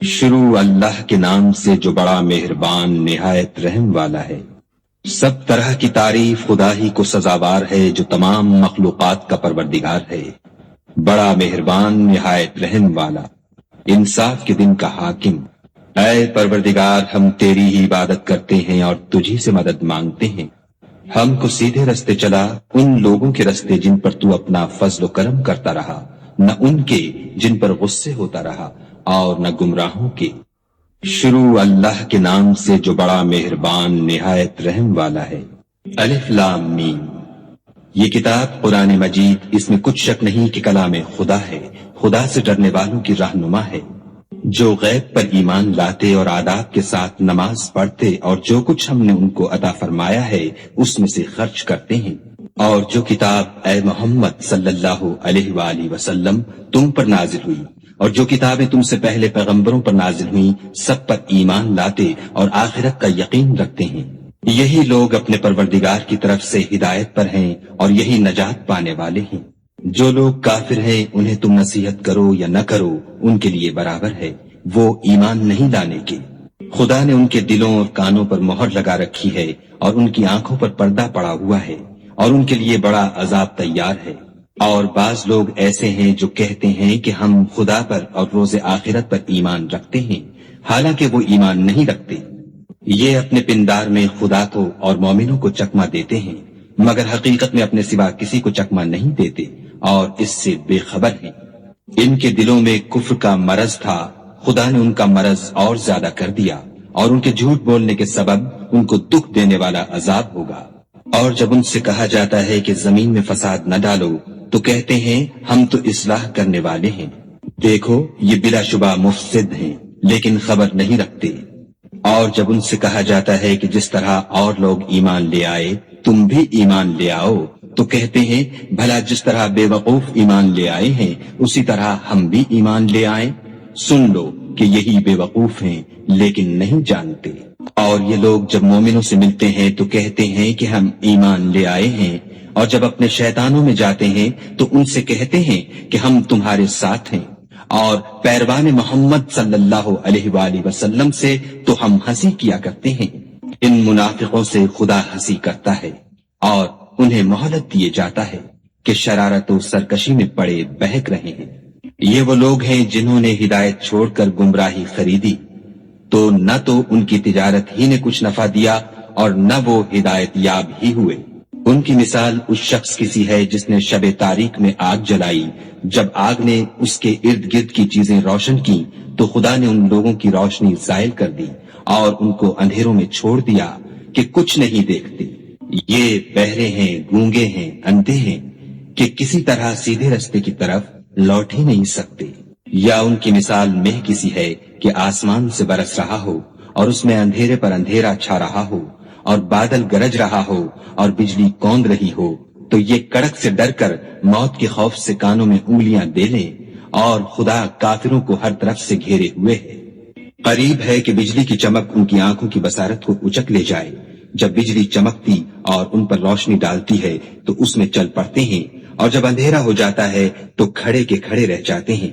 شروع اللہ کے نام سے جو بڑا مہربان نہایت رحم والا ہے۔ سب طرح کی تعریف خدا ہی کو سزاوار ہے جو تمام مخلوقات کا پروردگار ہے، بڑا مہربان نہایت رحم والا، انصاف کے دن کا حاکم۔ اے پروردگار، ہم تیری ہی عبادت کرتے ہیں اور تجھی سے مدد مانگتے ہیں۔ ہم کو سیدھے رستے چلا، ان لوگوں کے رستے جن پر تو اپنا فضل و کرم کرتا رہا، نہ ان کے جن پر غصے ہوتا رہا اور نہ گمراہوں کے۔ شروع اللہ کے نام سے جو بڑا مہربان نہایت رحم والا ہے۔ الف لام میم۔ یہ کتاب قرآن مجید، اس میں کچھ شک نہیں کہ کلام خدا ہے، خدا سے ڈرنے والوں کی رہنما ہے، جو غیب پر ایمان لاتے اور آداب کے ساتھ نماز پڑھتے اور جو کچھ ہم نے ان کو عطا فرمایا ہے اس میں سے خرچ کرتے ہیں، اور جو کتاب اے محمد صلی اللہ علیہ وآلہ وسلم تم پر نازل ہوئی اور جو کتابیں تم سے پہلے پیغمبروں پر نازل ہوئیں سب پر ایمان لاتے اور آخرت کا یقین رکھتے ہیں، یہی لوگ اپنے پروردگار کی طرف سے ہدایت پر ہیں اور یہی نجات پانے والے ہیں۔ جو لوگ کافر ہیں انہیں تم نصیحت کرو یا نہ کرو ان کے لیے برابر ہے، وہ ایمان نہیں لانے کے۔ خدا نے ان کے دلوں اور کانوں پر مہر لگا رکھی ہے اور ان کی آنکھوں پر پردہ پڑا ہوا ہے اور ان کے لیے بڑا عذاب تیار ہے۔ اور بعض لوگ ایسے ہیں جو کہتے ہیں کہ ہم خدا پر اور روز آخرت پر ایمان رکھتے ہیں، حالانکہ وہ ایمان نہیں رکھتے۔ یہ اپنے پندار میں خدا کو اور مومنوں کو چکمہ دیتے ہیں، مگر حقیقت میں اپنے سوا کسی کو چکمہ نہیں دیتے اور اس سے بے خبر ہیں۔ ان کے دلوں میں کفر کا مرض تھا، خدا نے ان کا مرض اور زیادہ کر دیا اور ان کے جھوٹ بولنے کے سبب ان کو دکھ دینے والا عذاب ہوگا۔ اور جب ان سے کہا جاتا ہے کہ زمین میں فساد نہ ڈالو تو کہتے ہیں ہم تو اصلاح کرنے والے ہیں، دیکھو یہ بلا شبہ مفسد ہیں لیکن خبر نہیں رکھتے۔ اور جب ان سے کہا جاتا ہے کہ جس طرح اور لوگ ایمان لے آئے تم بھی ایمان لے آؤ تو کہتے ہیں بھلا جس طرح بے وقوف ایمان لے آئے ہیں اسی طرح ہم بھی ایمان لے آئیں۔ سن لو کہ یہی بے وقوف ہیں لیکن نہیں جانتے۔ اور یہ لوگ جب مومنوں سے ملتے ہیں تو کہتے ہیں کہ ہم ایمان لے آئے ہیں، اور جب اپنے شیطانوں میں جاتے ہیں تو ان سے کہتے ہیں کہ ہم تمہارے ساتھ ہیں، اور پیروان محمد صلی اللہ علیہ وآلہ وسلم سے تو ہم ہنسی کیا کرتے ہیں۔ ان منافقوں سے خدا ہنسی کرتا ہے اور انہیں مہلت دیے جاتا ہے کہ شرارت و سرکشی میں پڑے بہک رہے ہیں۔ یہ وہ لوگ ہیں جنہوں نے ہدایت چھوڑ کر گمراہی خریدی، تو نہ تو ان کی تجارت ہی نے کچھ نفع دیا اور نہ وہ ہدایت یاب ہی ہوئے۔ ان کی مثال اس شخص کی سی ہے جس نے شب تاریک میں آگ جلائی، جب آگ نے اس کے ارد گرد کی چیزیں روشن کی تو خدا نے ان لوگوں کی روشنی زائل کر دی اور ان کو اندھیروں میں چھوڑ دیا کہ کچھ نہیں دیکھتے۔ یہ بہرے ہیں، گونگے ہیں، اندھے ہیں کہ کسی طرح سیدھے رستے کی طرف لوٹ ہی نہیں سکتے۔ یا ان کی مثال مہ کسی ہے کہ آسمان سے برس رہا ہو اور اس میں اندھیرے پر اندھیرا چھا رہا ہو اور بادل گرج رہا ہو اور بجلی کوند رہی ہو، تو یہ کڑک سے ڈر کر موت کے خوف سے کانوں میں انگلیاں دے لیں، اور خدا کافروں کو ہر طرف سے گھیرے ہوئے ہے۔ قریب ہے کہ بجلی کی چمک ان کی آنکھوں کی بصارت کو اچک لے جائے۔ جب بجلی چمکتی اور ان پر روشنی ڈالتی ہے تو اس میں چل پڑتے ہیں، اور جب اندھیرا ہو جاتا ہے تو کھڑے کے کھڑے رہ جاتے ہیں۔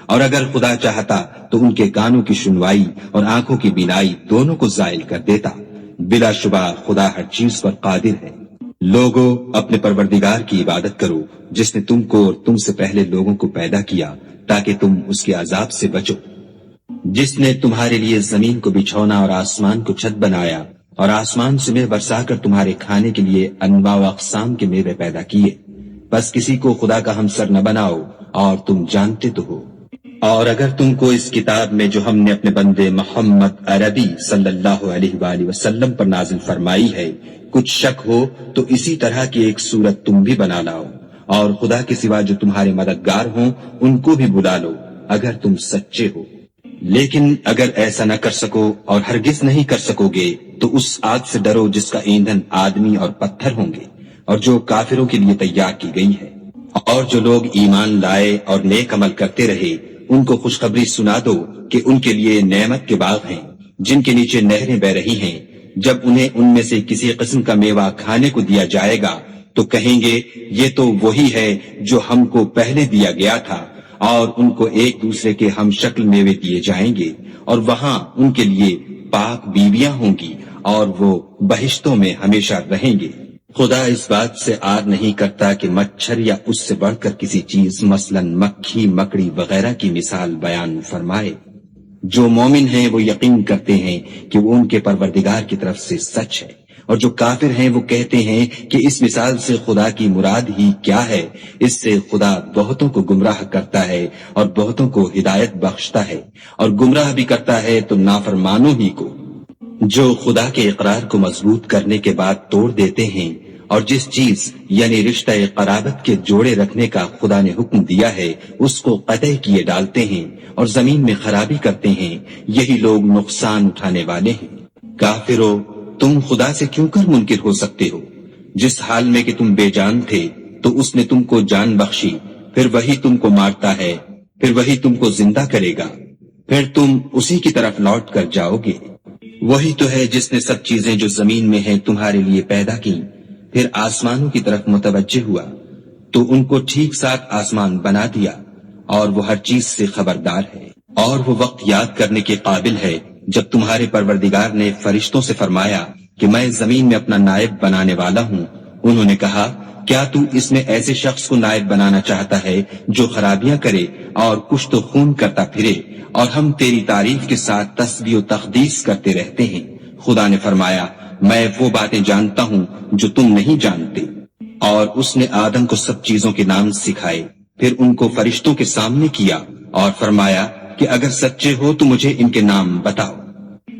اور اگر خدا چاہتا تو ان کے کانوں کی سنوائی اور آنکھوں کی بینائی دونوں کو زائل کر دیتا۔ بلا شبہ خدا ہر چیز پر قادر ہے۔ لوگو اپنے پروردگار کی عبادت کرو جس نے تم کو اور تم سے پہلے لوگوں کو پیدا کیا تاکہ تم اس کے عذاب سے بچو، جس نے تمہارے لیے زمین کو بچھونا اور آسمان کو چھت بنایا اور آسمان سے میوے برسا کر تمہارے کھانے کے لیے انواع و اقسام کے میوے پیدا کیے، بس کسی کو خدا کا ہمسر نہ بناؤ اور تم جانتے تو ہو۔ اور اگر تم کو اس کتاب میں جو ہم نے اپنے بندے محمد عربی صلی اللہ علیہ وآلہ وسلم پر نازل فرمائی ہے کچھ شک ہو تو اسی طرح کی ایک صورت تم بھی بنا لاؤ، اور خدا کے سوا جو تمہارے مددگار ہوں ان کو بھی بلا لو اگر تم سچے ہو۔ لیکن اگر ایسا نہ کر سکو اور ہرگز نہیں کر سکو گے تو اس آگ سے ڈرو جس کا ایندھن آدمی اور پتھر ہوں گے اور جو کافروں کے لیے تیار کی گئی ہے۔ اور جو لوگ ایمان لائے اور نیک عمل کرتے رہے ان کو خوشخبری سنا دو کہ ان کے لیے نعمت کے باغ ہیں جن کے نیچے نہریں بہ رہی ہیں، جب انہیں ان میں سے کسی قسم کا میوہ کھانے کو دیا جائے گا تو کہیں گے یہ تو وہی ہے جو ہم کو پہلے دیا گیا تھا، اور ان کو ایک دوسرے کے ہم شکل میوے دیے جائیں گے، اور وہاں ان کے لیے پاک بیویاں ہوں گی، اور وہ بہشتوں میں ہمیشہ رہیں گے۔ خدا اس بات سے آر نہیں کرتا کہ مچھر یا اس سے بڑھ کر کسی چیز مثلا مکھی، مکڑی وغیرہ کی مثال بیان فرمائے۔ جو مومن ہیں وہ یقین کرتے ہیں کہ وہ ان کے پروردگار کی طرف سے سچ ہے، اور جو کافر ہیں وہ کہتے ہیں کہ اس مثال سے خدا کی مراد ہی کیا ہے۔ اس سے خدا بہتوں کو گمراہ کرتا ہے اور بہتوں کو ہدایت بخشتا ہے، اور گمراہ بھی کرتا ہے تو نافرمانوں ہی کو۔ جو خدا کے اقرار کو مضبوط کرنے کے بعد توڑ دیتے ہیں، اور جس چیز یعنی رشتہ قرابت کے جوڑے رکھنے کا خدا نے حکم دیا ہے اس کو قطع کیے ڈالتے ہیں اور زمین میں خرابی کرتے ہیں، یہی لوگ نقصان اٹھانے والے ہیں۔ کافرو، تم خدا سے کیوں کر منکر ہو سکتے ہو؟ جس حال میں کہ تم بے جان تھے تو اس نے تم کو جان بخشی، پھر وہی تم کو مارتا ہے، پھر وہی تم کو زندہ کرے گا، پھر تم اسی کی طرف لوٹ کر جاؤ گے۔ وہی تو ہے جس نے سب چیزیں جو زمین میں ہیں تمہارے لیے پیدا کی، پھر آسمانوں کی طرف متوجہ ہوا تو ان کو ٹھیک ساتھ آسمان بنا دیا، اور وہ ہر چیز سے خبردار ہے۔ اور وہ وقت یاد کرنے کے قابل ہے جب تمہارے پروردگار نے فرشتوں سے فرمایا کہ میں زمین میں اپنا نائب بنانے والا ہوں۔ انہوں نے کہا، کیا تو اس میں ایسے شخص کو نائب بنانا چاہتا ہے جو خرابیاں کرے اور کشت و خون کرتا پھرے، اور ہم تیری تعریف کے ساتھ تسبیح و تقدیس کرتے رہتے ہیں۔ خدا نے فرمایا، میں وہ باتیں جانتا ہوں جو تم نہیں جانتے۔ اور اس نے آدم کو سب چیزوں کے نام سکھائے، پھر ان کو فرشتوں کے سامنے کیا اور فرمایا کہ اگر سچے ہو تو مجھے ان کے نام بتاؤ۔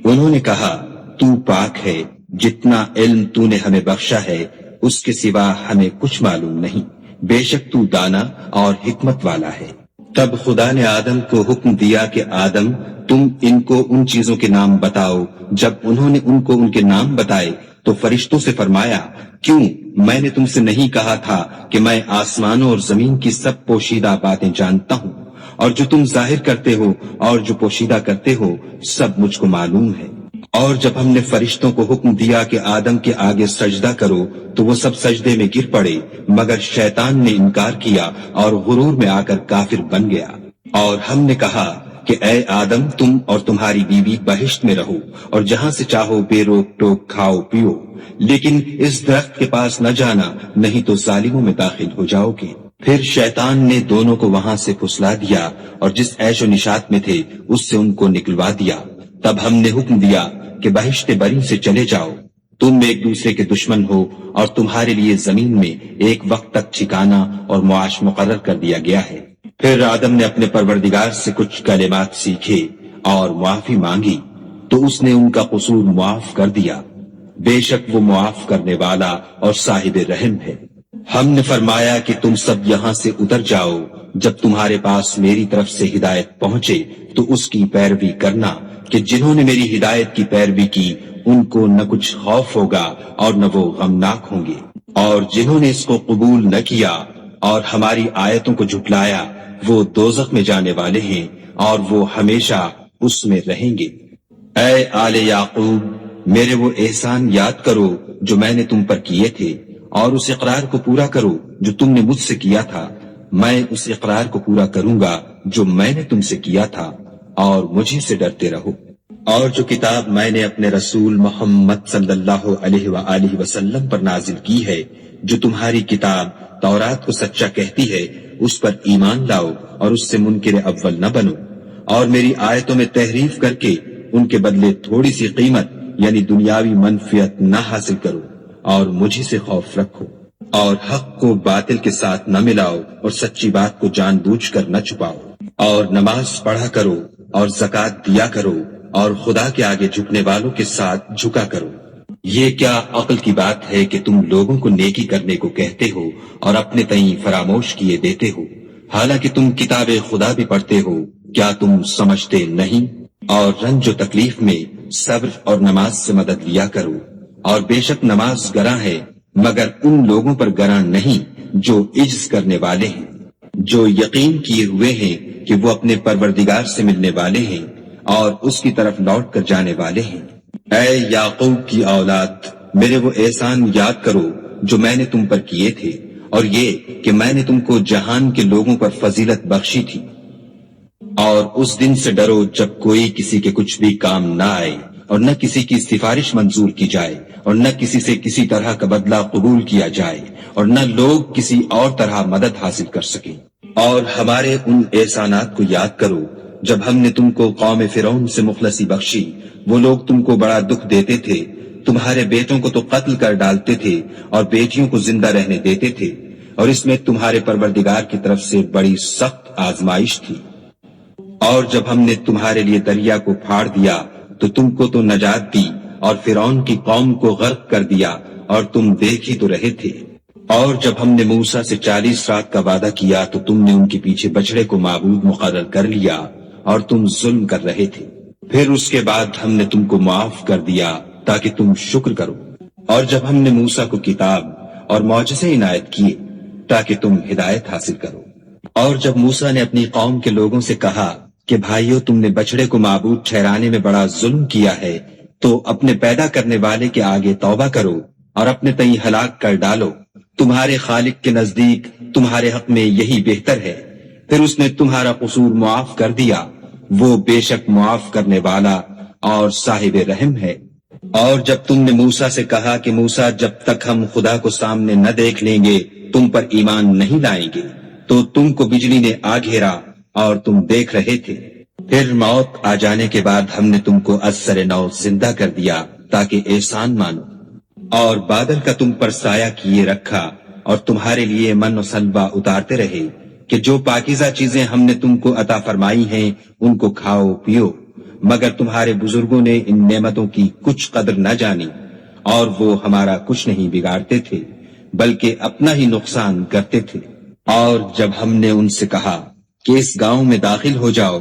انہوں نے کہا، تو پاک ہے، جتنا علم تو نے ہمیں بخشا ہے اس کے سوا ہمیں کچھ معلوم نہیں، بے شک تو دانا اور حکمت والا ہے۔ تب خدا نے آدم کو حکم دیا کہ آدم، تم ان کو ان چیزوں کے نام بتاؤ۔ جب انہوں نے ان کو ان کے نام بتائے تو فرشتوں سے فرمایا، کیوں میں نے تم سے نہیں کہا تھا کہ میں آسمانوں اور زمین کی سب پوشیدہ باتیں جانتا ہوں، اور جو تم ظاہر کرتے ہو اور جو پوشیدہ کرتے ہو سب مجھ کو معلوم ہے۔ اور جب ہم نے فرشتوں کو حکم دیا کہ آدم کے آگے سجدہ کرو تو وہ سب سجدے میں گر پڑے، مگر شیطان نے انکار کیا اور غرور میں آ کر کافر بن گیا۔ اور ہم نے کہا کہ اے آدم، تم اور تمہاری بیوی بہشت میں رہو اور جہاں سے چاہو بے روک ٹوک کھاؤ پیو، لیکن اس درخت کے پاس نہ جانا، نہیں تو ظالموں میں داخل ہو جاؤ گے۔ پھر شیطان نے دونوں کو وہاں سے پھسلا دیا اور جس عیش و نشاط میں تھے اس سے ان کو نکلوا دیا۔ تب ہم نے حکم دیا کہ بہشت بری سے چلے جاؤ، تم ایک دوسرے کے دشمن ہو، اور تمہارے لیے زمین میں ایک وقت تک ٹھکانہ اور معاش مقرر کر دیا گیا ہے۔ پھر آدم نے اپنے پروردگار سے کچھ کلمات سیکھے اور معافی مانگی تو اس نے ان کا قصور معاف کر دیا، بے شک وہ معاف کرنے والا اور صاحب رحم ہے۔ ہم نے فرمایا کہ تم سب یہاں سے اتر جاؤ، جب تمہارے پاس میری طرف سے ہدایت پہنچے تو اس کی پیروی کرنا، کہ جنہوں نے میری ہدایت کی پیروی کی ان کو نہ کچھ خوف ہوگا اور نہ وہ غمناک ہوں گے، اور جنہوں نے اس کو قبول نہ کیا اور ہماری آیتوں کو جھٹلایا وہ دوزخ میں جانے والے ہیں اور وہ ہمیشہ اس میں رہیں گے۔ اے آل یعقوب، میرے وہ احسان یاد کرو جو میں نے تم پر کیے تھے، اور اس اقرار کو پورا کرو جو تم نے مجھ سے کیا تھا۔ میں اس اقرار کو پورا کروں گا جو میں نے تم سے کیا تھا، اور مجھے سے ڈرتے رہو۔ اور جو کتاب میں نے اپنے رسول محمد صلی اللہ علیہ وآلہ وسلم پر نازل کی ہے، جو تمہاری کتاب تورات کو سچا کہتی ہے، اس پر ایمان لاؤ اور اس سے منکر اول نہ بنو، اور میری آیتوں میں تحریف کر کے ان کے بدلے تھوڑی سی قیمت یعنی دنیاوی منفعت نہ حاصل کرو، اور مجھے سے خوف رکھو، اور حق کو باطل کے ساتھ نہ ملاؤ اور سچی بات کو جان بوجھ کر نہ چھپاؤ، اور نماز پڑھا کرو اور زکوٰۃ دیا کرو، اور خدا کے آگے جھکنے والوں کے ساتھ جھکا کرو۔ یہ کیا عقل کی بات ہے کہ تم لوگوں کو نیکی کرنے کو کہتے ہو اور اپنے تئیں فراموش کیے دیتے ہو، حالانکہ تم کتاب خدا بھی پڑھتے ہو، کیا تم سمجھتے نہیں؟ اور رنج و تکلیف میں صبر اور نماز سے مدد لیا کرو، اور بے شک نماز گراں ہے مگر ان لوگوں پر گراں نہیں جو عجز کرنے والے ہیں، جو یقین کیے ہوئے ہیں کہ وہ اپنے پروردگار سے ملنے والے ہیں اور اس کی طرف لوٹ کر جانے والے ہیں۔ اے یعقوب کی اولاد، میرے وہ احسان یاد کرو جو میں نے تم پر کیے تھے، اور یہ کہ میں نے تم کو جہان کے لوگوں پر فضیلت بخشی تھی۔ اور اس دن سے ڈرو جب کوئی کسی کے کچھ بھی کام نہ آئے، اور نہ کسی کی سفارش منظور کی جائے، اور نہ کسی سے کسی طرح کا بدلہ قبول کیا جائے، اور نہ لوگ کسی اور طرح مدد حاصل کر سکیں۔ اور ہمارے ان احسانات کو یاد کرو جب ہم نے تم کو قوم فرعون سے مخلصی بخشی۔ وہ لوگ تم کو بڑا دکھ دیتے تھے، تمہارے بیٹوں کو تو قتل کر ڈالتے تھے اور بیٹیوں کو زندہ رہنے دیتے تھے، اور اس میں تمہارے پروردگار کی طرف سے بڑی سخت آزمائش تھی۔ اور جب ہم نے تمہارے لیے دریا کو پھاڑ دیا تو تم کو تو نجات دی، اور فرعون کی قوم کو غرق کر دیا، اور تم دیکھ ہی تو رہے تھے۔ اور جب ہم نے موسیٰ سے 40 رات کا وعدہ کیا تو تم نے ان کے پیچھے بچڑے کو معبود مقرر کر لیا، اور تم ظلم کر رہے تھے۔ پھر اس کے بعد ہم نے تم کو معاف کر دیا تاکہ تم شکر کرو۔ اور جب ہم نے موسیٰ کو کتاب اور معجزے عنایت کیے تاکہ تم ہدایت حاصل کرو۔ اور جب موسیٰ نے اپنی قوم کے لوگوں سے کہا کہ بھائیو، تم نے بچڑے کو معبود ٹھہرانے میں بڑا ظلم کیا ہے، تو اپنے پیدا کرنے والے کے آگے توبہ کرو اور اپنے تئیں ہلاک کر ڈالو، تمہارے خالق کے نزدیک تمہارے حق میں یہی بہتر ہے۔ پھر اس نے تمہارا قصور معاف کر دیا، وہ بے شک معاف کرنے والا اور صاحب رحم ہے۔ اور جب تم نے موسیٰ سے کہا کہ موسیٰ، جب تک ہم خدا کو سامنے نہ دیکھ لیں گے تم پر ایمان نہیں لائیں گے، تو تم کو بجلی نے آ گھیرا اور تم دیکھ رہے تھے۔ پھر موت آ جانے کے بعد ہم نے تم کو ازسر نو زندہ کر دیا تاکہ احسان مانو، اور بادل کا تم پر سایہ کیے رکھا، اور تمہارے لیے من و سلوہ اتارتے رہے کہ جو پاکیزہ چیزیں ہم نے تم کو عطا فرمائی ہیں ان کو کھاؤ پیو، مگر تمہارے بزرگوں نے ان نعمتوں کی کچھ قدر نہ جانی، اور وہ ہمارا کچھ نہیں بگاڑتے تھے بلکہ اپنا ہی نقصان کرتے تھے۔ اور جب ہم نے ان سے کہا کہ اس گاؤں میں داخل ہو جاؤ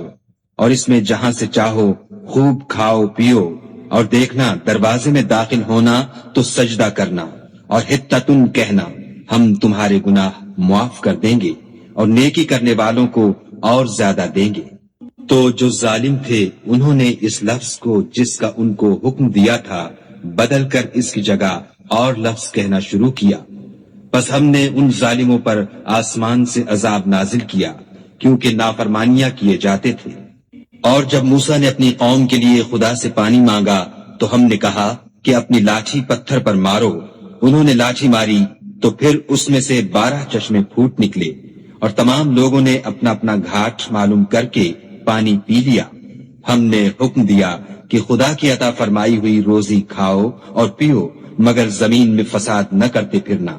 اور اس میں جہاں سے چاہو خوب کھاؤ پیو، اور دیکھنا دروازے میں داخل ہونا تو سجدہ کرنا اور حطتن کہنا، ہم تمہارے گناہ معاف کر دیں گے اور نیکی کرنے والوں کو اور زیادہ دیں گے۔ تو جو ظالم تھے انہوں نے اس لفظ کو جس کا ان کو حکم دیا تھا بدل کر اس کی جگہ اور لفظ کہنا شروع کیا، بس ہم نے ان ظالموں پر آسمان سے عذاب نازل کیا کیونکہ نافرمانیاں کیے جاتے تھے۔ اور جب موسیٰ نے اپنی قوم کے لیے خدا سے پانی مانگا تو ہم نے کہا کہ اپنی لاٹھی پتھر پر مارو۔ انہوں نے لاٹھی ماری تو پھر اس میں سے 12 چشمے پھوٹ نکلے، اور تمام لوگوں نے اپنا اپنا گھاٹ معلوم کر کے پانی پی لیا۔ ہم نے حکم دیا کہ خدا کی عطا فرمائی ہوئی روزی کھاؤ اور پیو، مگر زمین میں فساد نہ کرتے پھرنا۔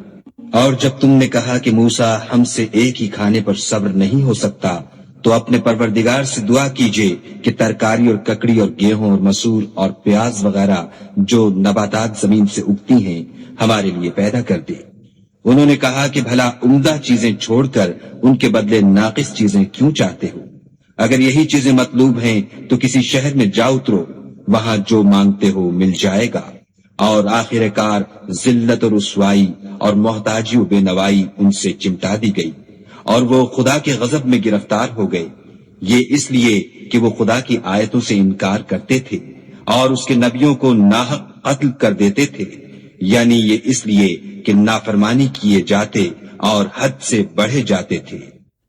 اور جب تم نے کہا کہ موسیٰ، ہم سے ایک ہی کھانے پر صبر نہیں ہو سکتا، تو اپنے پروردگار سے دعا کیجئے کہ ترکاری اور ککڑی اور گیہوں اور مسور اور پیاز وغیرہ جو نباتات زمین سے اگتی ہیں ہمارے لیے پیدا کر دے۔ انہوں نے کہا کہ بھلا عمدہ چیزیں چھوڑ کر ان کے بدلے ناقص چیزیں کیوں چاہتے ہو؟ اگر یہی چیزیں مطلوب ہیں تو کسی شہر میں جا اترو، وہاں جو مانگتے ہو مل جائے گا۔ اور آخر کار ذلت و رسوائی اور محتاجی و بے نوائی ان سے چمٹا دی گئی، اور وہ خدا کے غضب میں گرفتار ہو گئے، یہ اس لیے کہ وہ خدا کی آیتوں سے انکار کرتے تھے اور اس کے نبیوں کو ناحق قتل کر دیتے تھے، یعنی یہ اس لیے کہ نافرمانی کیے جاتے اور حد سے بڑھے جاتے تھے۔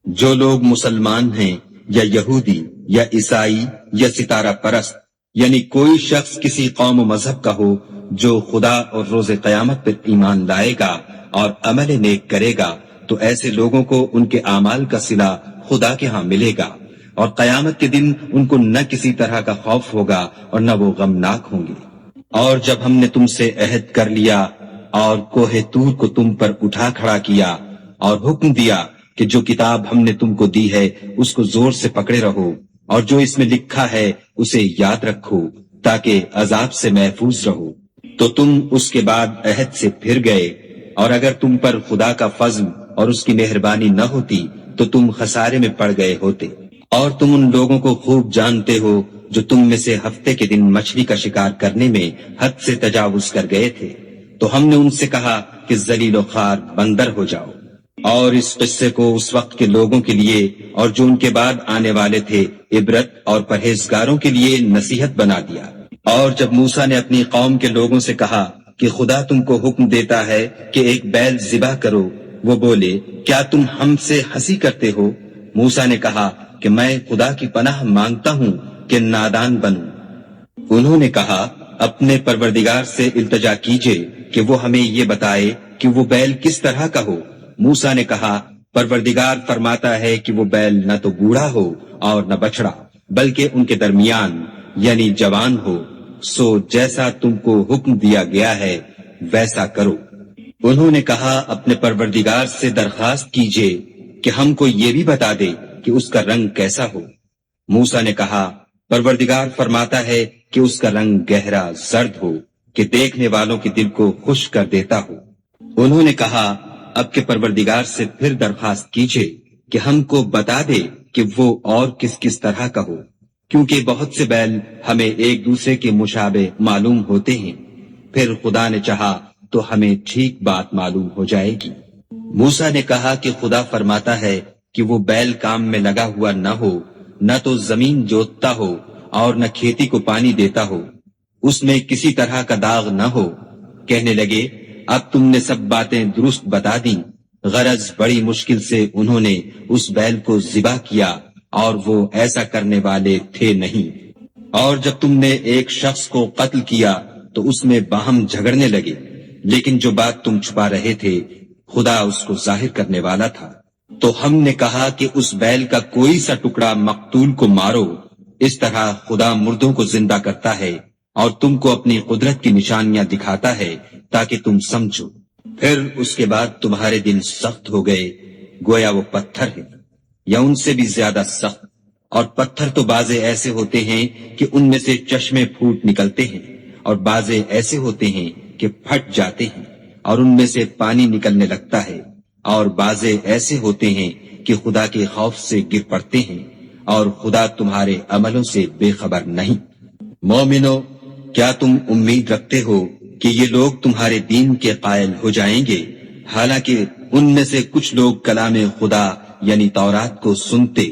جو لوگ مسلمان ہیں یا یہودی یا عیسائی یا ستارہ پرست، یعنی کوئی شخص کسی قوم و مذہب کا ہو جو خدا اور روز قیامت پر ایمان لائے گا اور عمل نیک کرے گا، تو ایسے لوگوں کو ان کے اعمال کا صلہ خدا کے ہاں ملے گا، اور قیامت کے دن ان کو نہ کسی طرح کا خوف ہوگا اور نہ وہ غمناک ہوں گے۔ اور جب ہم نے تم سے عہد کر لیا اور کوہ طور کو تم پر اٹھا کھڑا کیا اور حکم دیا کہ جو کتاب ہم نے تم کو دی ہے اس کو زور سے پکڑے رہو، اور جو اس میں لکھا ہے اسے یاد رکھو تاکہ عذاب سے محفوظ رہو، تو تم اس کے بعد عہد سے پھر گئے، اور اگر تم پر خدا کا فضل اور اس کی مہربانی نہ ہوتی تو تم خسارے میں پڑ گئے ہوتے۔ اور تم ان لوگوں کو خوب جانتے ہو جو تم میں سے ہفتے کے دن مچھلی کا شکار کرنے میں حد سے تجاوز کر گئے تھے، تو ہم نے ان سے کہا کہ ذلیل و خوار بندر ہو جاؤ۔ اور اس قصے کو اس وقت کے لوگوں کے لیے اور جو ان کے بعد آنے والے تھے عبرت اور پرہیزگاروں کے لیے نصیحت بنا دیا۔ اور جب موسیٰ نے اپنی قوم کے لوگوں سے کہا کہ خدا تم کو حکم دیتا ہے کہ ایک بیل ذبح کرو وہ بولے کیا تم ہم سے ہنسی کرتے ہو؟ موسیٰ نے کہا کہ میں خدا کی پناہ مانگتا ہوں کہ نادان بنوں۔ انہوں نے کہا اپنے پروردگار سے التجا کیجئے کہ وہ ہمیں یہ بتائے کہ وہ بیل کس طرح کا ہو۔ موسیٰ نے کہا پروردگار فرماتا ہے کہ وہ بیل نہ تو بوڑھا ہو اور نہ بچڑا، بلکہ ان کے درمیان یعنی جوان ہو، سو جیسا تم کو حکم دیا گیا ہے ویسا کرو۔ انہوں نے کہا اپنے پروردگار سے درخواست کیجئے کہ ہم کو یہ بھی بتا دے کہ اس کا رنگ کیسا ہو۔ موسیٰ نے کہا پروردگار فرماتا ہے کہ اس کا رنگ گہرا زرد ہو کہ دیکھنے والوں کے دل کو خوش کر دیتا ہو۔ انہوں نے کہا اب کے پروردگار سے پھر درخواست کیجئے کہ ہم کو بتا دے کہ وہ اور کس کس طرح کا ہو، کیونکہ بہت سے بیل ہمیں ایک دوسرے کے مشابہ معلوم ہوتے ہیں، پھر خدا نے چاہا تو ہمیں ٹھیک بات معلوم ہو جائے گی۔ موسیٰ نے کہا کہ خدا فرماتا ہے کہ وہ بیل کام میں لگا ہوا نہ ہو، نہ تو زمین جوتتا ہو اور نہ کھیتی کو پانی دیتا ہو، اس میں کسی طرح کا داغ نہ ہو۔ کہنے لگے اب تم نے سب باتیں درست بتا دیں۔ غرض بڑی مشکل سے انہوں نے اس بیل کو ذبح کیا اور وہ ایسا کرنے والے تھے نہیں۔ اور جب تم نے ایک شخص کو قتل کیا تو اس میں باہم جھگڑنے لگے، لیکن جو بات تم چھپا رہے تھے خدا اس کو ظاہر کرنے والا تھا۔ تو ہم نے کہا کہ اس بیل کا کوئی سا ٹکڑا مقتول کو مارو، اس طرح خدا مردوں کو زندہ کرتا ہے اور تم کو اپنی قدرت کی نشانیاں دکھاتا ہے تاکہ تم سمجھو۔ پھر اس کے بعد تمہارے دل سخت ہو گئے گویا وہ پتھر ہے یا ان سے بھی زیادہ سخت، اور پتھر تو بازے ایسے ہوتے ہیں کہ ان میں سے چشمے پھوٹ نکلتے ہیں، اور بازے ایسے ہوتے ہیں کہ پھٹ جاتے ہیں اور ان میں سے پانی نکلنے لگتا ہے، اور بازے ایسے ہوتے ہیں کہ خدا کے خوف سے گر پڑتے ہیں، اور خدا تمہارے عملوں سے بے خبر نہیں۔ مومنو کیا تم امید رکھتے ہو کہ یہ لوگ تمہارے دین کے قائل ہو جائیں گے، حالانکہ ان میں سے کچھ لوگ کلام خدا یعنی تورات کو سنتے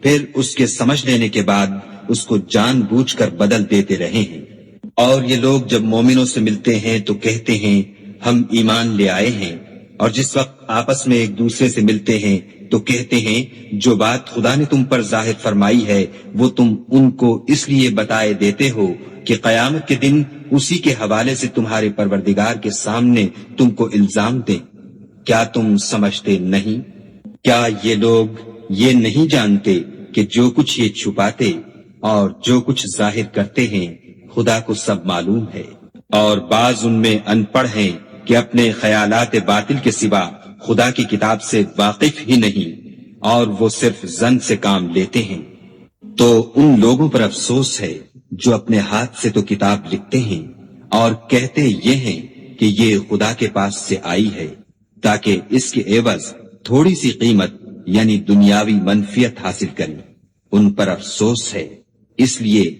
پھر اس کے سمجھ لینے کے بعد اس کو جان بوجھ کر بدل دیتے رہے ہیں۔ اور یہ لوگ جب مومنوں سے ملتے ہیں تو کہتے ہیں ہم ایمان لے آئے ہیں، اور جس وقت آپس میں ایک دوسرے سے ملتے ہیں تو کہتے ہیں جو بات خدا نے تم پر ظاہر فرمائی ہے وہ تم ان کو اس لیے بتائے دیتے ہو کہ قیامت کے دن اسی کے حوالے سے تمہارے پروردگار کے سامنے تم کو الزام دیں۔ کیا تم سمجھتے نہیں؟ کیا یہ لوگ یہ نہیں جانتے کہ جو کچھ یہ چھپاتے اور جو کچھ ظاہر کرتے ہیں خدا کو سب معلوم ہے؟ اور بعض ان میں ان پڑھ ہیں کہ اپنے خیالات باطل کے سوا خدا کی کتاب سے واقف ہی نہیں، اور وہ صرف ظن سے کام لیتے ہیں۔ تو ان لوگوں پر افسوس ہے جو اپنے ہاتھ سے تو کتاب لکھتے ہیں اور کہتے یہ ہیں کہ یہ خدا کے پاس سے آئی ہے، تاکہ اس کے عوض تھوڑی سی قیمت یعنی دنیاوی منفیت حاصل کریں۔ ان پر افسوس ہے اس لیے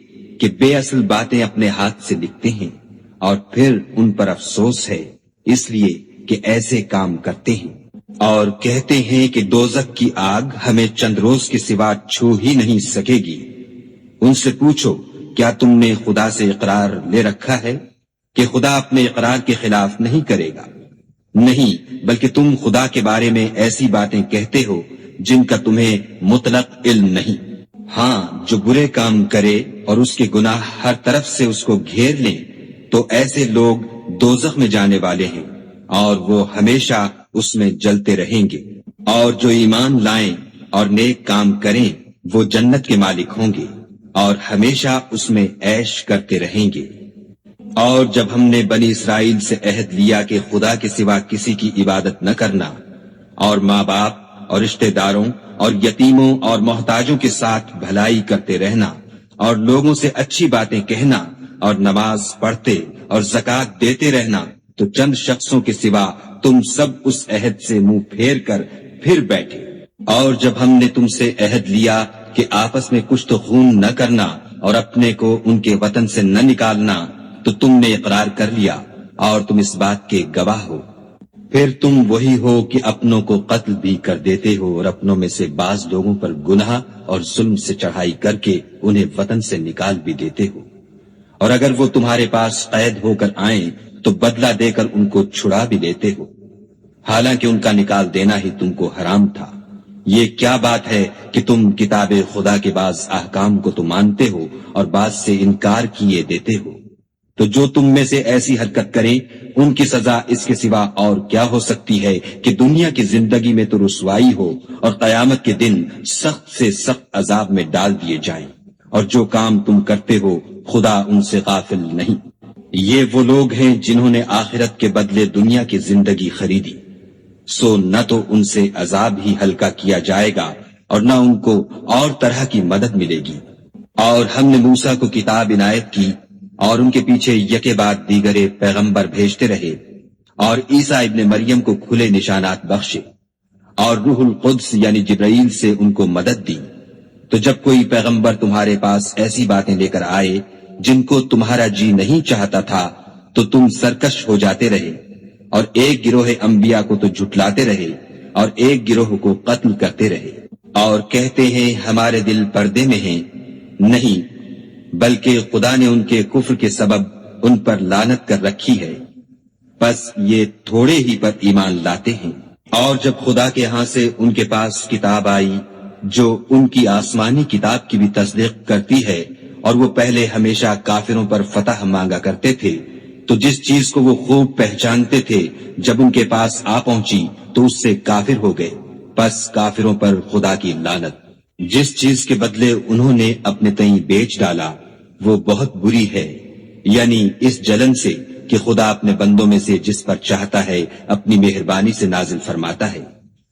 کہ بے اصل باتیں اپنے ہاتھ سے لکھتے ہیں، اور پھر ان پر افسوس ہے اس لیے کہ ایسے کام کرتے ہیں، اور کہتے ہیں کہ دوزخ کی آگ ہمیں چند روز کے سوا چھو ہی نہیں سکے گی۔ ان سے پوچھو کیا تم نے خدا سے اقرار لے رکھا ہے کہ خدا اپنے اقرار کے خلاف نہیں کرے گا؟ نہیں، بلکہ تم خدا کے بارے میں ایسی باتیں کہتے ہو جن کا تمہیں مطلق علم نہیں۔ ہاں، جو برے کام کرے اور اس کے گناہ ہر طرف سے اس کو گھیر لیں تو ایسے لوگ دوزخ میں جانے والے ہیں اور وہ ہمیشہ اس میں جلتے رہیں گے۔ اور جو ایمان لائیں اور نیک کام کریں وہ جنت کے مالک ہوں گے اور ہمیشہ اس میں عیش کرتے رہیں گے۔ اور جب ہم نے بنی اسرائیل سے عہد لیا کہ خدا کے سوا کسی کی عبادت نہ کرنا، اور ماں باپ اور رشتہ داروں اور یتیموں اور محتاجوں کے ساتھ بھلائی کرتے رہنا اور لوگوں سے اچھی باتیں کہنا اور نماز پڑھتے اور زکوٰۃ دیتے رہنا، تو چند شخصوں کے سوا تم سب اس عہد سے منہ پھیر کر پھر بیٹھے۔ اور جب ہم نے تم سے عہد لیا کہ آپس میں کچھ تو خون نہ کرنا اور اپنے کو ان کے وطن سے نہ نکالنا، تو تم نے اقرار کر لیا اور تم اس بات کے گواہ ہو۔ پھر تم وہی ہو کہ اپنوں کو قتل بھی کر دیتے ہو اور اپنوں میں سے بعض لوگوں پر گناہ اور ظلم سے چڑھائی کر کے انہیں وطن سے نکال بھی دیتے ہو، اور اگر وہ تمہارے پاس قید ہو کر آئیں تو بدلہ دے کر ان کو چھڑا بھی لیتے ہو۔ حالانکہ ان کا نکال دینا ہی تم کو حرام تھا۔ یہ کیا بات ہے کہ تم کتاب خدا کے بعض احکام کو تو مانتے ہو اور بعض سے انکار کیے دیتے ہو؟ تو جو تم میں سے ایسی حرکت کریں ان کی سزا اس کے سوا اور کیا ہو سکتی ہے کہ دنیا کی زندگی میں تو رسوائی ہو اور قیامت کے دن سخت سے سخت عذاب میں ڈال دیے جائیں۔ اور جو کام تم کرتے ہو خدا ان سے غافل نہیں۔ یہ وہ لوگ ہیں جنہوں نے آخرت کے بدلے دنیا کی زندگی خریدی، سو نہ تو ان سے عذاب ہی ہلکا کیا جائے گا اور نہ ان کو اور طرح کی مدد ملے گی۔ اور ہم نے موسیٰ کو کتاب عنایت کی اور ان کے پیچھے یکے بعد دیگرے پیغمبر بھیجتے رہے، اور عیسیٰ ابن مریم کو کھلے نشانات بخشے، اور روح القدس یعنی جبرائیل سے ان کو مدد دی۔ تو جب کوئی پیغمبر تمہارے پاس ایسی باتیں لے کر آئے جن کو تمہارا جی نہیں چاہتا تھا تو تم سرکش ہو جاتے رہے، اور ایک گروہ انبیاء کو تو جھٹلاتے رہے اور ایک گروہ کو قتل کرتے رہے، اور کہتے ہیں ہمارے دل پردے میں ہیں، نہیں بلکہ خدا نے ان کے کفر کے سبب ان پر لعنت کر رکھی ہے، بس یہ تھوڑے ہی پر ایمان لاتے ہیں۔ اور جب خدا کے ہاں سے ان کے پاس کتاب آئی جو ان کی آسمانی کتاب کی بھی تصدیق کرتی ہے، اور وہ پہلے ہمیشہ کافروں پر فتح مانگا کرتے تھے، تو جس چیز کو وہ خوب پہچانتے تھے جب ان کے پاس آ پہنچی تو اس سے کافر ہو گئے، پس کافروں پر خدا کی لعنت۔ جس چیز کے بدلے انہوں نے اپنے تئیں بیچ ڈالا وہ بہت بری ہے، یعنی اس جلن سے کہ خدا اپنے بندوں میں سے جس پر چاہتا ہے اپنی مہربانی سے نازل فرماتا ہے۔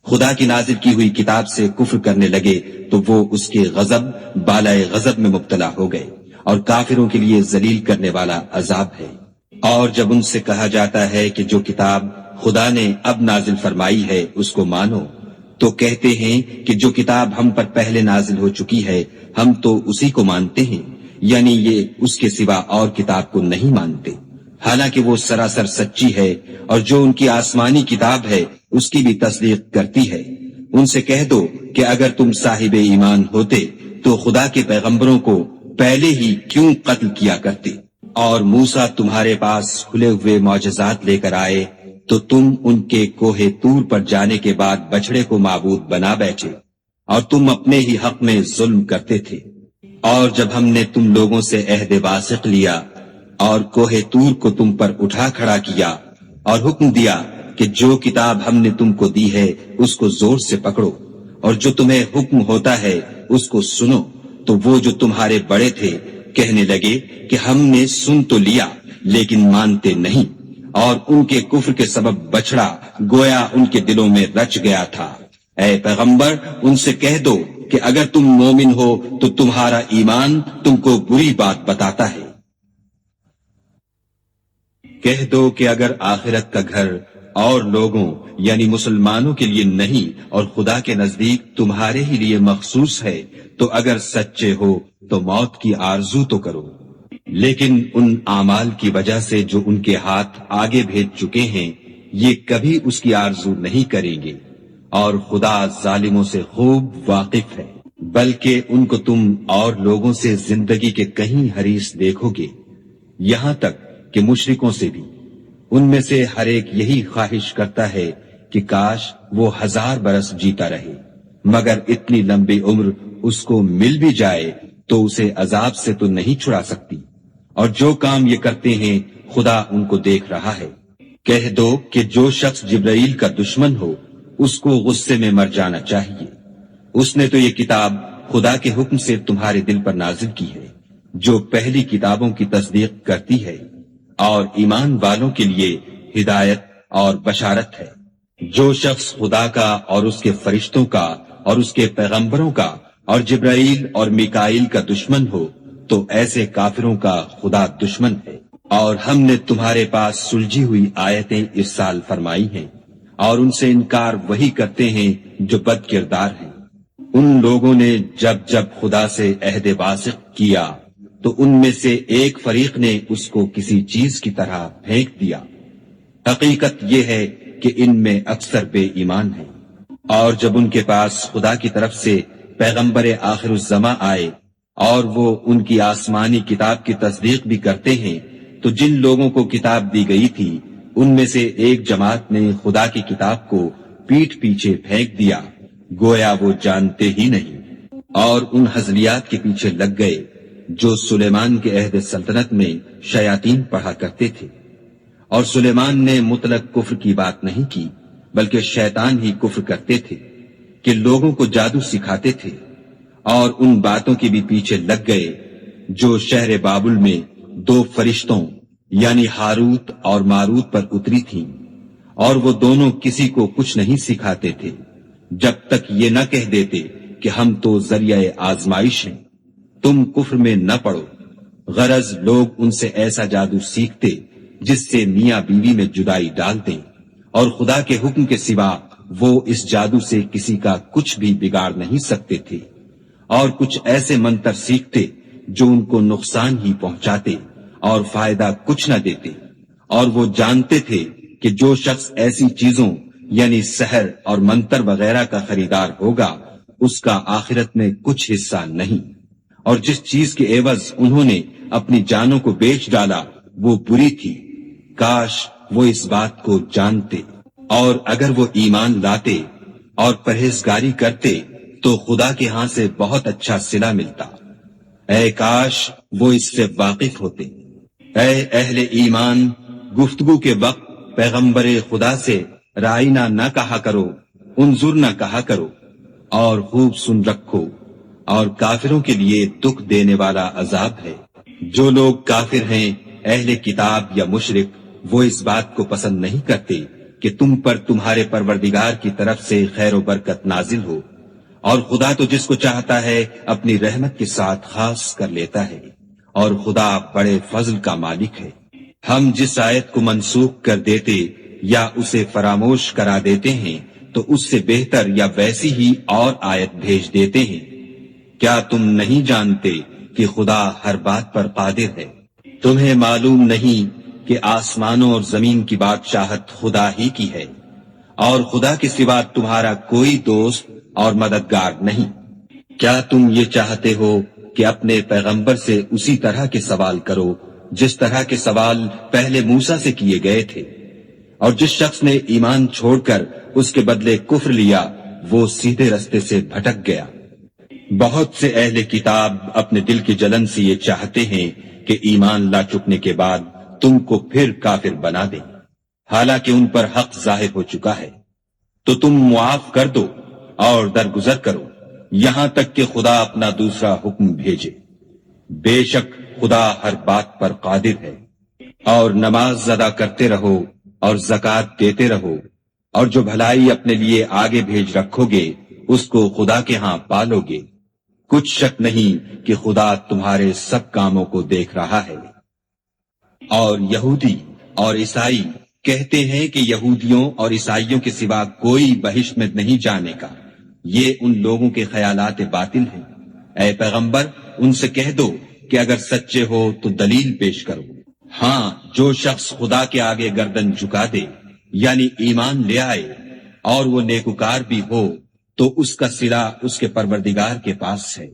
خدا کی نازل کی ہوئی کتاب سے کفر کرنے لگے تو وہ اس کے غضب بالائے غضب میں مبتلا ہو گئے، اور کافروں کے لیے ذلیل کرنے والا عذاب ہے۔ اور جب ان سے کہا جاتا ہے کہ جو کتاب خدا نے اب نازل فرمائی ہے اس کو مانو، تو کہتے ہیں کہ جو کتاب ہم پر پہلے نازل ہو چکی ہے ہم تو اسی کو مانتے ہیں، یعنی یہ اس کے سوا اور کتاب کو نہیں مانتے، حالانکہ وہ سراسر سچی ہے، اور جو ان کی آسمانی کتاب ہے اس کی بھی تصدیق کرتی ہے۔ ان سے کہہ دو کہ اگر تم صاحب ایمان ہوتے تو خدا کے پیغمبروں کو پہلے ہی کیوں قتل کیا کرتے؟ اور موسیٰ تمہارے پاس کھلے ہوئے معجزات لے کر آئے تو تم ان کے کوہ طور پر جانے کے بعد بچڑے کو معبود بنا بیٹھے، اور تم اپنے ہی حق میں ظلم کرتے تھے۔ اور جب ہم نے تم لوگوں سے عہد واثق لیا اور کوہ طور کو تم پر اٹھا کھڑا کیا اور حکم دیا کہ جو کتاب ہم نے تم کو دی ہے اس کو زور سے پکڑو، اور جو تمہیں حکم ہوتا ہے اس کو سنو، تو وہ جو تمہارے بڑے تھے کہنے لگے کہ ہم نے سن تو لیا لیکن مانتے نہیں، اور ان کے کفر کے سبب بچڑا گویا ان کے دلوں میں رچ گیا تھا۔ اے پیغمبر ان سے کہہ دو کہ اگر تم مومن ہو تو تمہارا ایمان تم کو بری بات بتاتا ہے۔ کہہ دو کہ اگر آخرت کا گھر اور لوگوں یعنی مسلمانوں کے لیے نہیں اور خدا کے نزدیک تمہارے ہی لیے مخصوص ہے تو اگر سچے ہو تو موت کی آرزو تو کرو، لیکن ان اعمال کی وجہ سے جو ان کے ہاتھ آگے بھیج چکے ہیں یہ کبھی اس کی آرزو نہیں کریں گے، اور خدا ظالموں سے خوب واقف ہے۔ بلکہ ان کو تم اور لوگوں سے زندگی کے کہیں حریص دیکھو گے، یہاں تک کہ مشرکوں سے بھی۔ ان میں سے ہر ایک یہی خواہش کرتا ہے کہ کاش وہ 1000 برس جیتا رہے، مگر اتنی لمبی عمر اس کو مل بھی جائے تو اسے عذاب سے تو نہیں چھڑا سکتی، اور جو کام یہ کرتے ہیں خدا ان کو دیکھ رہا ہے۔ کہہ دو کہ جو شخص جبرائیل کا دشمن ہو اس کو غصے میں مر جانا چاہیے، اس نے تو یہ کتاب خدا کے حکم سے تمہارے دل پر نازل کی ہے جو پہلی کتابوں کی تصدیق کرتی ہے، اور ایمان والوں کے لیے ہدایت اور بشارت ہے۔ جو شخص خدا کا اور اس کے فرشتوں کا اور اس کے پیغمبروں کا اور جبرائیل اور میکائیل کا دشمن ہو تو ایسے کافروں کا خدا دشمن ہے۔ اور ہم نے تمہارے پاس سلجھی ہوئی آیتیں ارسال فرمائی ہیں، اور ان سے انکار وہی کرتے ہیں جو بد کردار ہیں۔ ان لوگوں نے جب جب خدا سے عہد واثق کیا تو ان میں سے ایک فریق نے اس کو کسی چیز کی طرح پھینک دیا۔ حقیقت یہ ہے کہ ان میں اکثر بے ایمان ہیں۔ اور جب ان کے پاس خدا کی طرف سے پیغمبر آخر الزماں آئے اور وہ ان کی آسمانی کتاب کی تصدیق بھی کرتے ہیں تو جن لوگوں کو کتاب دی گئی تھی ان میں سے ایک جماعت نے خدا کی کتاب کو پیٹھ پیچھے پھینک دیا گویا وہ جانتے ہی نہیں، اور ان ہزلیات کے پیچھے لگ گئے جو سلیمان کے عہد سلطنت میں شیاطین پڑھا کرتے تھے۔ اور سلیمان نے مطلق کفر کی بات نہیں کی، بلکہ شیطان ہی کفر کرتے تھے کہ لوگوں کو جادو سکھاتے تھے، اور ان باتوں کے بھی پیچھے لگ گئے جو شہر بابل میں 2 فرشتوں یعنی ہاروت اور ماروت پر اتری تھیں، اور وہ دونوں کسی کو کچھ نہیں سکھاتے تھے جب تک یہ نہ کہہ دیتے کہ ہم تو ذریعہ آزمائش ہیں، تم کفر میں نہ پڑو۔ غرض لوگ ان سے ایسا جادو سیکھتے جس سے میاں بیوی میں جدائی ڈال دیں، اور خدا کے حکم کے سوا وہ اس جادو سے کسی کا کچھ بھی بگاڑ نہیں سکتے تھے، اور کچھ ایسے منتر سیکھتے جو ان کو نقصان ہی پہنچاتے اور فائدہ کچھ نہ دیتے، اور وہ جانتے تھے کہ جو شخص ایسی چیزوں یعنی سحر اور منتر وغیرہ کا خریدار ہوگا اس کا آخرت میں کچھ حصہ نہیں، اور جس چیز کے عوض انہوں نے اپنی جانوں کو بیچ ڈالا وہ بری تھی، کاش وہ اس بات کو جانتے، اور اگر وہ ایمان لاتے اور پرہیزگاری کرتے تو خدا کے ہاں سے بہت اچھا صلہ ملتا۔ اے کاش وہ اس سے واقف ہوتے۔ اے اہل ایمان، گفتگو کے وقت پیغمبر خدا سے رائنا نہ کہا کرو، انظر نہ کہا کرو، اور خوب سن رکھو، اور کافروں کے لیے دکھ دینے والا عذاب ہے۔ جو لوگ کافر ہیں، اہل کتاب یا مشرک، وہ اس بات کو پسند نہیں کرتے کہ تم پر تمہارے پروردگار کی طرف سے خیر و برکت نازل ہو، اور خدا تو جس کو چاہتا ہے اپنی رحمت کے ساتھ خاص کر لیتا ہے، اور خدا بڑے فضل کا مالک ہے۔ ہم جس آیت کو منسوخ کر دیتے یا اسے فراموش کرا دیتے ہیں تو اس سے بہتر یا ویسی ہی اور آیت بھیج دیتے ہیں۔ کیا تم نہیں جانتے کہ خدا ہر بات پر قادر ہے؟ تمہیں معلوم نہیں کہ آسمانوں اور زمین کی بادشاہت خدا ہی کی ہے، اور خدا کے سوا تمہارا کوئی دوست اور مددگار نہیں۔ کیا تم یہ چاہتے ہو کہ اپنے پیغمبر سے اسی طرح کے سوال کرو جس طرح کے سوال پہلے موسیٰ سے کیے گئے تھے؟ اور جس شخص نے ایمان چھوڑ کر اس کے بدلے کفر لیا وہ سیدھے رستے سے بھٹک گیا۔ بہت سے اہل کتاب اپنے دل کی جلن سے یہ چاہتے ہیں کہ ایمان لا چکنے کے بعد تم کو پھر کافر بنا دیں، حالانکہ ان پر حق ظاہر ہو چکا ہے۔ تو تم معاف کر دو اور درگزر کرو یہاں تک کہ خدا اپنا دوسرا حکم بھیجے۔ بے شک خدا ہر بات پر قادر ہے۔ اور نماز ادا کرتے رہو اور زکوٰۃ دیتے رہو، اور جو بھلائی اپنے لیے آگے بھیج رکھو گے اس کو خدا کے ہاں پالو گے۔ کچھ شک نہیں کہ خدا تمہارے سب کاموں کو دیکھ رہا ہے۔ اور یہودی اور عیسائی کہتے ہیں کہ یہودیوں اور عیسائیوں کے سوا کوئی بہشت میں نہیں جانے کا، یہ ان لوگوں کے خیالات باطل ہیں۔ اے پیغمبر ان سے کہہ دو کہ اگر سچے ہو تو دلیل پیش کرو۔ ہاں، جو شخص خدا کے آگے گردن جھکا دے یعنی ایمان لے آئے اور وہ نیکوکار بھی ہو تو اس کا صلہ اس کے پروردگار کے پاس ہے،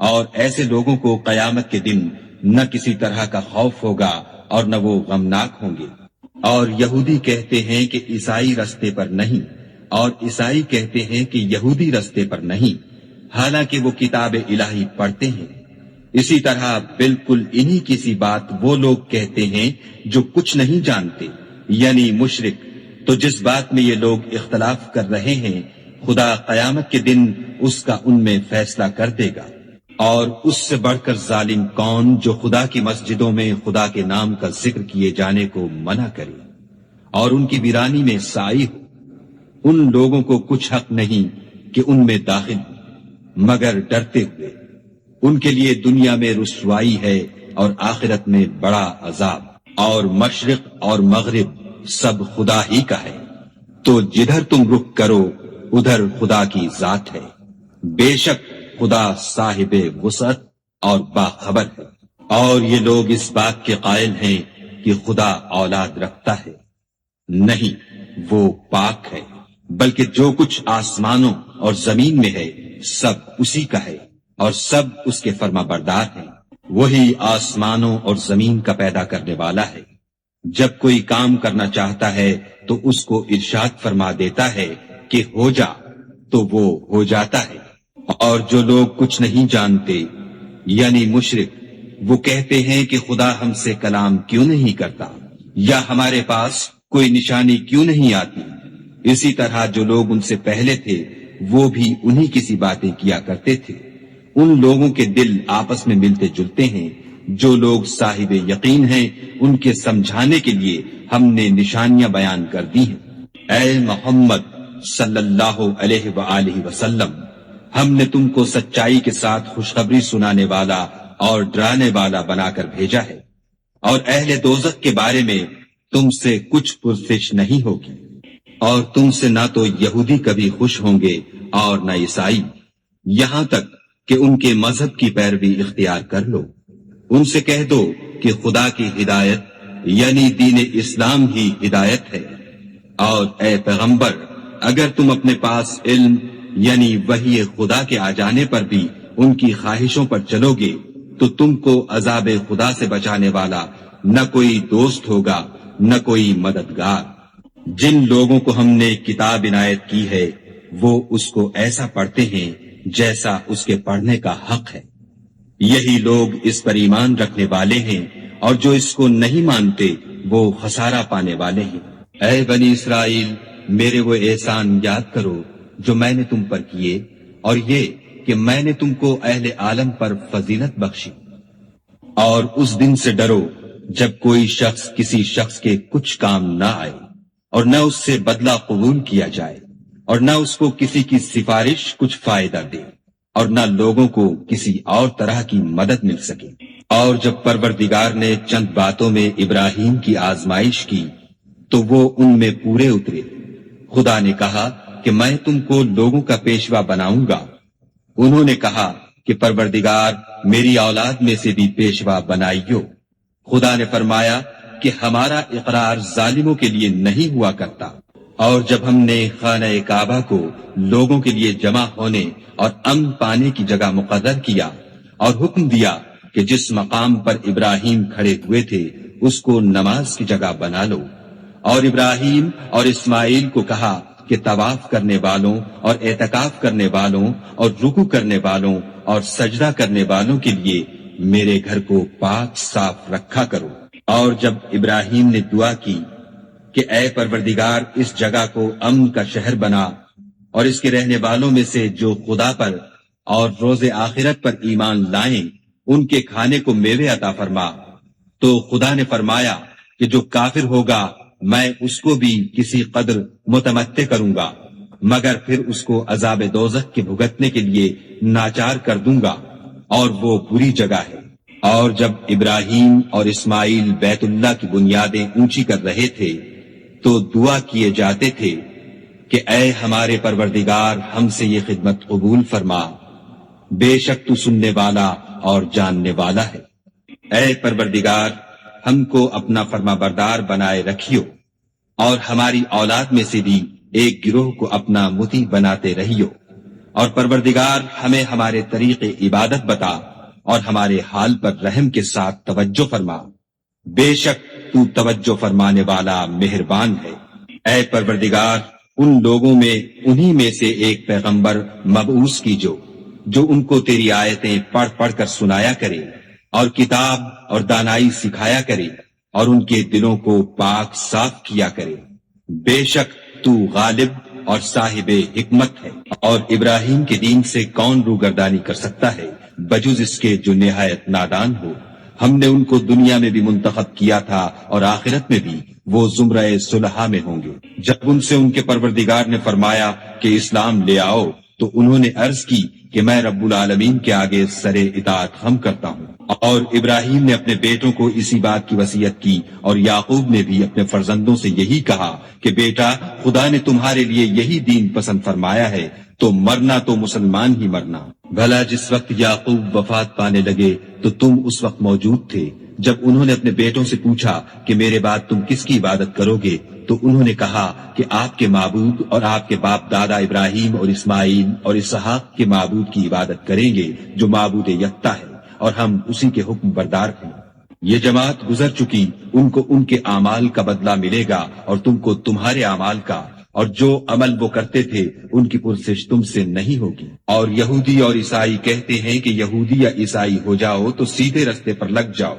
اور ایسے لوگوں کو قیامت کے دن نہ کسی طرح کا خوف ہوگا اور نہ وہ غمناک ہوں گے۔ اور یہودی کہتے ہیں کہ عیسائی رستے پر نہیں، اور عیسائی کہتے ہیں کہ یہودی رستے پر نہیں، حالانکہ وہ کتاب الہی پڑھتے ہیں۔ اسی طرح بالکل انہی کی سی بات وہ لوگ کہتے ہیں جو کچھ نہیں جانتے یعنی مشرک۔ تو جس بات میں یہ لوگ اختلاف کر رہے ہیں خدا قیامت کے دن اس کا ان میں فیصلہ کر دے گا۔ اور اس سے بڑھ کر ظالم کون جو خدا کی مسجدوں میں خدا کے نام کا ذکر کیے جانے کو منع کرے اور ان کی ویرانی میں سائی ہو۔ ان لوگوں کو کچھ حق نہیں کہ ان میں داخل ہو مگر ڈرتے ہوئے۔ ان کے لیے دنیا میں رسوائی ہے اور آخرت میں بڑا عذاب۔ اور مشرق اور مغرب سب خدا ہی کا ہے، تو جدھر تم رخ کرو ادھر خدا کی ذات ہے۔ بے شک خدا صاحب وسعت اور باخبر ہے۔ اور یہ لوگ اس بات کے قائل ہیں کہ خدا اولاد رکھتا ہے، نہیں، وہ پاک ہے، بلکہ جو کچھ آسمانوں اور زمین میں ہے سب اسی کا ہے، اور سب اس کے فرما بردار ہیں۔ وہی آسمانوں اور زمین کا پیدا کرنے والا ہے، جب کوئی کام کرنا چاہتا ہے تو اس کو ارشاد فرما دیتا ہے کہ ہو جا، تو وہ ہو جاتا ہے۔ اور جو لوگ کچھ نہیں جانتے یعنی مشرک، وہ کہتے ہیں کہ خدا ہم سے کلام کیوں نہیں کرتا، یا ہمارے پاس کوئی نشانی کیوں نہیں آتی۔ اسی طرح جو لوگ ان سے پہلے تھے وہ بھی انہی کسی باتیں کیا کرتے تھے۔ ان لوگوں کے دل آپس میں ملتے جلتے ہیں۔ جو لوگ صاحب یقین ہیں ان کے سمجھانے کے لیے ہم نے نشانیاں بیان کر دی ہیں۔ اے محمد صلی اللہ علیہ وآلہ وسلم، ہم نے تم کو سچائی کے ساتھ خوشخبری سنانے والا اور ڈرانے والا بنا کر بھیجا ہے، اور اہل دوزخ کے بارے میں تم سے کچھ پرسش نہیں ہوگی، اور تم سے نہ تو یہودی کبھی خوش ہوں گے اور نہ عیسائی، یہاں تک کہ ان کے مذہب کی پیروی اختیار کر لو۔ ان سے کہہ دو کہ خدا کی ہدایت یعنی دین اسلام ہی ہدایت ہے، اور اے پیغمبر اگر تم اپنے پاس علم یعنی وحی خدا کے آ جانے پر بھی ان کی خواہشوں پر چلو گے تو تم کو عذاب خدا سے بچانے والا نہ کوئی دوست ہوگا نہ کوئی مددگار۔ جن لوگوں کو ہم نے کتاب عنایت کی ہے وہ اس کو ایسا پڑھتے ہیں جیسا اس کے پڑھنے کا حق ہے، یہی لوگ اس پر ایمان رکھنے والے ہیں، اور جو اس کو نہیں مانتے وہ خسارہ پانے والے ہیں۔ اے بنی اسرائیل، میرے وہ احسان یاد کرو جو میں نے تم پر کیے، اور یہ کہ میں نے تم کو اہل عالم پر فضیلت بخشی۔ اور اس دن سے ڈرو جب کوئی شخص کسی شخص کے کچھ کام نہ آئے، اور نہ اس سے بدلہ قبول کیا جائے، اور نہ اس کو کسی کی سفارش کچھ فائدہ دے، اور نہ لوگوں کو کسی اور طرح کی مدد مل سکے۔ اور جب پروردگار نے چند باتوں میں ابراہیم کی آزمائش کی تو وہ ان میں پورے اترے۔ خدا نے کہا کہ میں تم کو لوگوں کا پیشوا بناؤں گا۔ انہوں نے کہا کہ پروردگار میری اولاد میں سے بھی پیشوا بنائیو۔ خدا نے فرمایا کہ ہمارا اقرار ظالموں کے لیے نہیں ہوا کرتا۔ اور جب ہم نے خانہ کعبہ کو لوگوں کے لیے جمع ہونے اور امن پانے کی جگہ مقرر کیا اور حکم دیا کہ جس مقام پر ابراہیم کھڑے ہوئے تھے اس کو نماز کی جگہ بنا لو، اور ابراہیم اور اسماعیل کو کہا کہ طواف کرنے والوں اور اعتکاف کرنے والوں اور رکوع کرنے والوں اور سجدہ کرنے والوں کے لیے میرے گھر کو پاک صاف رکھا کرو۔ اور جب ابراہیم نے دعا کی کہ اے پروردگار اس جگہ کو امن کا شہر بنا، اور اس کے رہنے والوں میں سے جو خدا پر اور روز آخرت پر ایمان لائیں ان کے کھانے کو میوے عطا فرما، تو خدا نے فرمایا کہ جو کافر ہوگا میں اس کو بھی کسی قدر متمتع کروں گا، مگر پھر اس کو عذاب دوزخ کے بھگتنے کے لیے ناچار کر دوں گا، اور وہ بری جگہ ہے۔ اور جب ابراہیم اور اسماعیل بیت اللہ کی بنیادیں اونچی کر رہے تھے تو دعا کیے جاتے تھے کہ اے ہمارے پروردگار ہم سے یہ خدمت قبول فرما، بے شک تو سننے والا اور جاننے والا ہے۔ اے پروردگار ہم کو اپنا فرما بردار بنائے رکھیو، اور ہماری اولاد میں سے بھی ایک گروہ کو اپنا مطیع بناتے رہیو، اور پروردگار ہمیں ہمارے طریق عبادت بتا اور ہمارے حال پر رحم کے ساتھ توجہ فرما، بے شک تو توجہ فرمانے والا مہربان ہے۔ اے پروردگار ان لوگوں میں انہی میں سے ایک پیغمبر مبعوث کیجو جو ان کو تیری آیتیں پڑھ پڑھ کر سنایا کرے اور کتاب اور دانائی سکھایا کرے اور ان کے دلوں کو پاک صاف کیا کرے، بے شک تو غالب اور صاحب حکمت ہے۔ اور ابراہیم کے دین سے کون روگردانی کر سکتا ہے بجز اس کے جو نہایت نادان ہو۔ ہم نے ان کو دنیا میں بھی منتخب کیا تھا اور آخرت میں بھی وہ زمرہ صلحاء میں ہوں گے۔ جب ان سے ان کے پروردگار نے فرمایا کہ اسلام لے آؤ تو انہوں نے عرض کی کہ میں رب العالمین کے آگے سر اطاعت خم کرتا ہوں۔ اور ابراہیم نے اپنے بیٹوں کو اسی بات کی وصیت کی، اور یعقوب نے بھی اپنے فرزندوں سے یہی کہا کہ بیٹا خدا نے تمہارے لیے یہی دین پسند فرمایا ہے تو مرنا تو مسلمان ہی مرنا۔ بھلا جس وقت یعقوب وفات پانے لگے تو تم اس وقت موجود تھے جب انہوں نے اپنے بیٹوں سے پوچھا کہ میرے بعد تم کس کی عبادت کرو گے، تو انہوں نے کہا کہ آپ کے معبود اور آپ کے باپ دادا ابراہیم اور اسماعیل اور اسحاق کے معبود کی عبادت کریں گے جو معبود یکتا ہے، اور ہم اسی کے حکم بردار ہیں۔ یہ جماعت گزر چکی، ان کو ان کے اعمال کا بدلہ ملے گا اور تم کو تمہارے اعمال کا، اور جو عمل وہ کرتے تھے ان کی پرسش تم سے نہیں ہوگی۔ اور یہودی اور عیسائی کہتے ہیں کہ یہودی یا عیسائی ہو جاؤ تو سیدھے رستے پر لگ جاؤ۔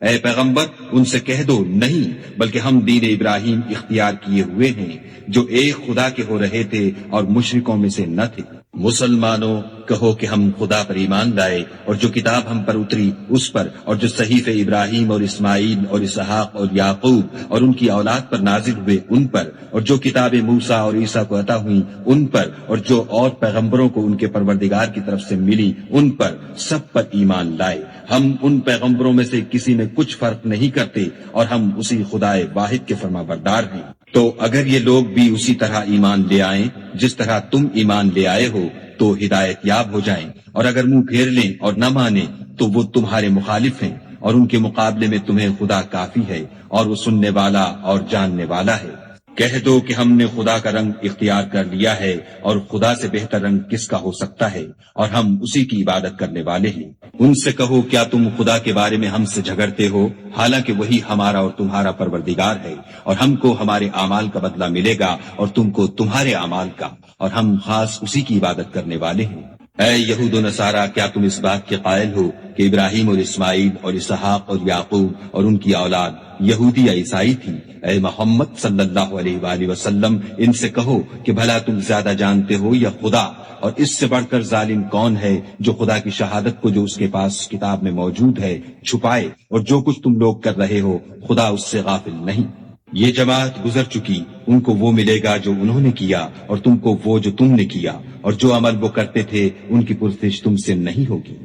اے پیغمبر ان سے کہہ دو نہیں، بلکہ ہم دین ابراہیم اختیار کیے ہوئے ہیں جو ایک خدا کے ہو رہے تھے اور مشرکوں میں سے نہ تھے۔ مسلمانوں کہو کہ ہم خدا پر ایمان لائے اور جو کتاب ہم پر اتری اس پر، اور جو صحیفے ابراہیم اور اسماعیل اور اسحاق اور یعقوب اور ان کی اولاد پر نازل ہوئے ان پر، اور جو کتابیں موسیٰ اور عیسیٰ کو عطا ہوئیں ان پر، اور جو اور پیغمبروں کو ان کے پروردگار کی طرف سے ملی ان پر، سب پر ایمان لائے۔ ہم ان پیغمبروں میں سے کسی میں کچھ فرق نہیں کرتے اور ہم اسی خدائے واحد کے فرما بردار ہیں۔ تو اگر یہ لوگ بھی اسی طرح ایمان لے آئیں جس طرح تم ایمان لے آئے ہو تو ہدایت یاب ہو جائیں، اور اگر منہ پھیر لیں اور نہ مانیں تو وہ تمہارے مخالف ہیں، اور ان کے مقابلے میں تمہیں خدا کافی ہے اور وہ سننے والا اور جاننے والا ہے۔ کہہ دو کہ ہم نے خدا کا رنگ اختیار کر لیا ہے، اور خدا سے بہتر رنگ کس کا ہو سکتا ہے، اور ہم اسی کی عبادت کرنے والے ہیں۔ ان سے کہو کیا تم خدا کے بارے میں ہم سے جھگڑتے ہو، حالانکہ وہی ہمارا اور تمہارا پروردگار ہے، اور ہم کو ہمارے اعمال کا بدلہ ملے گا اور تم کو تمہارے اعمال کا، اور ہم خاص اسی کی عبادت کرنے والے ہیں۔ اے یہود و نصارہ کیا تم اس بات کے قائل ہو کہ ابراہیم اور اسماعیل اور اسحاق اور یعقوب اور ان کی اولاد یہودی یا عیسائی تھی؟ اے محمد صلی اللہ علیہ وآلہ وسلم ان سے کہو کہ بھلا تم زیادہ جانتے ہو یا خدا، اور اس سے بڑھ کر ظالم کون ہے جو خدا کی شہادت کو جو اس کے پاس کتاب میں موجود ہے چھپائے، اور جو کچھ تم لوگ کر رہے ہو خدا اس سے غافل نہیں۔ یہ جماعت گزر چکی، ان کو وہ ملے گا جو انہوں نے کیا اور تم کو وہ جو تم نے کیا، اور جو عمل وہ کرتے تھے ان کی پرسش تم سے نہیں ہوگی۔